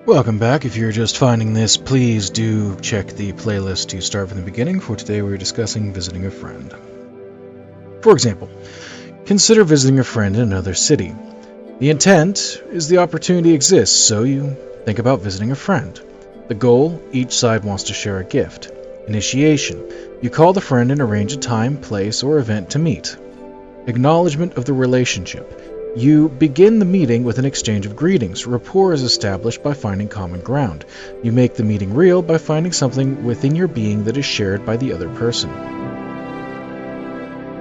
Welcome back. If you're just finding this, please do check the playlist to start from the beginning. For today, we're discussing visiting a friend. For example, consider visiting a friend in another city. The intent is the opportunity exists, so you think about visiting a friend. The goal, each side wants to share a gift. Initiation, you call the friend and arrange a time, place, or event to meet. Acknowledgement of the relationship. You begin the meeting with an exchange of greetings. Rapport is established by finding common ground. You make the meeting real by finding something within your being that is shared by the other person.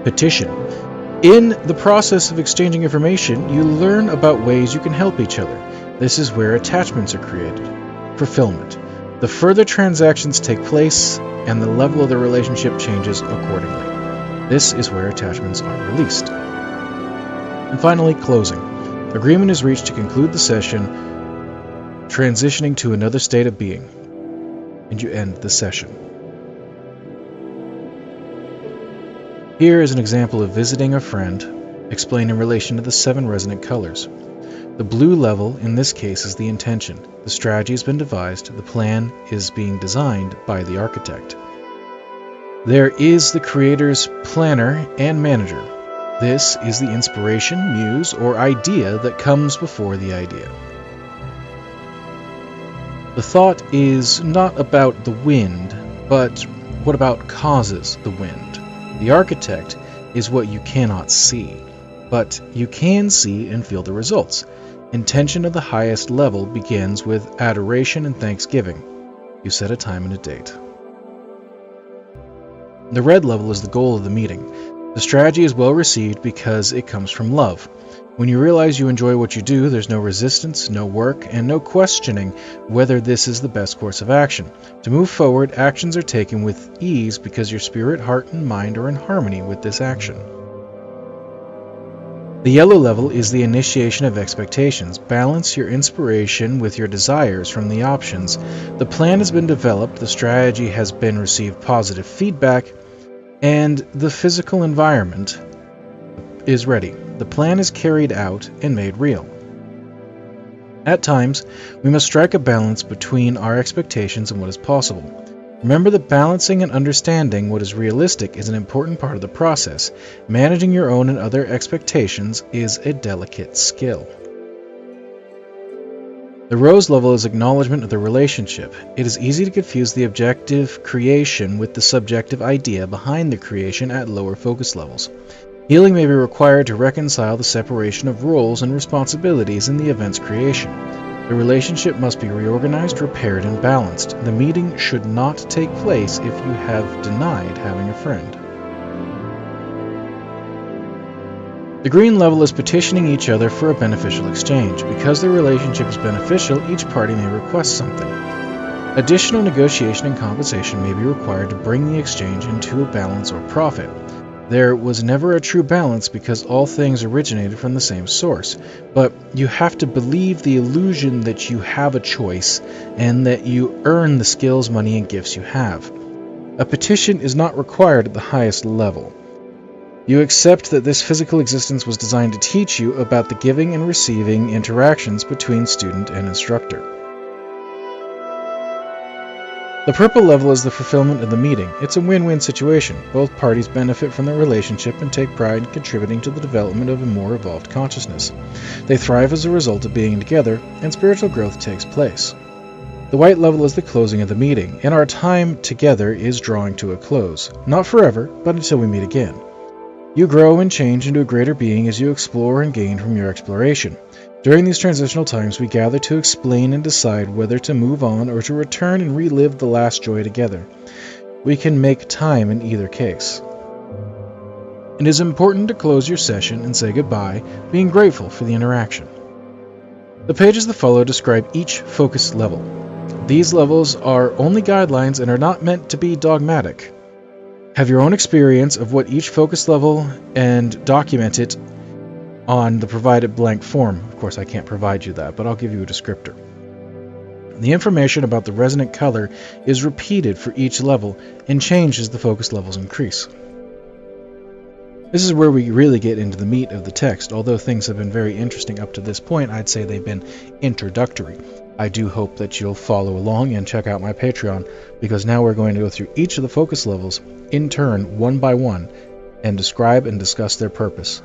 Petition. In the process of exchanging information, you learn about ways you can help each other. This is where attachments are created. Fulfillment. The further transactions take place, and the level of the relationship changes accordingly. This is where attachments are released. And finally, closing. Agreement is reached to conclude the session, transitioning to another state of being, and you end the session. Here is an example of visiting a friend, explained in relation to the 7 resonant colors. The blue level, in this case, is the intention. The strategy has been devised, the plan is being designed by the architect. There is the creator's planner and manager. This is the inspiration, muse, or idea that comes before the idea. The thought is not about the wind, but what about causes the wind. The architect is what you cannot see, but you can see and feel the results. Intention of the highest level begins with adoration and thanksgiving. You set a time and a date. The red level is the goal of the meeting. The strategy is well received because it comes from love. When you realize you enjoy what you do, there's no resistance, no work, and no questioning whether this is the best course of action. To move forward, actions are taken with ease because your spirit, heart, and mind are in harmony with this action. The yellow level is the initiation of expectations. Balance your inspiration with your desires from the options. The plan has been developed, the strategy has been received positive feedback, and the physical environment is ready. The plan is carried out and made real. At times, we must strike a balance between our expectations and what is possible. Remember that balancing and understanding what is realistic is an important part of the process. Managing your own and other expectations is a delicate skill. The rose level is acknowledgement of the relationship. It is easy to confuse the objective creation with the subjective idea behind the creation at lower focus levels. Healing may be required to reconcile the separation of roles and responsibilities in the event's creation. The relationship must be reorganized, repaired, and balanced. The meeting should not take place if you have denied having a friend. The green level is petitioning each other for a beneficial exchange. Because the relationship is beneficial, each party may request something. Additional negotiation and compensation may be required to bring the exchange into a balance or profit. There was never a true balance because all things originated from the same source, but you have to believe the illusion that you have a choice and that you earn the skills, money, and gifts you have. A petition is not required at the highest level. You accept that this physical existence was designed to teach you about the giving and receiving interactions between student and instructor. The purple level is the fulfillment of the meeting. It's a win-win situation. Both parties benefit from the relationship and take pride in contributing to the development of a more evolved consciousness. They thrive as a result of being together, and spiritual growth takes place. The white level is the closing of the meeting, and our time together is drawing to a close. Not forever, but until we meet again. You grow and change into a greater being as you explore and gain from your exploration. During these transitional times, we gather to explain and decide whether to move on or to return and relive the last joy together. We can make time in either case. It is important to close your session and say goodbye, being grateful for the interaction. The pages that follow describe each focus level. These levels are only guidelines and are not meant to be dogmatic. Have your own experience of what each focus level and document it on the provided blank form. Of course, I can't provide you that, but I'll give you a descriptor. The information about the resonant color is repeated for each level and changed as the focus levels increase. This is where we really get into the meat of the text. Although things have been very interesting up to this point, I'd say they've been introductory. I do hope that you'll follow along and check out my Patreon, because now we're going to go through each of the focus levels in turn, one by one, and describe and discuss their purpose.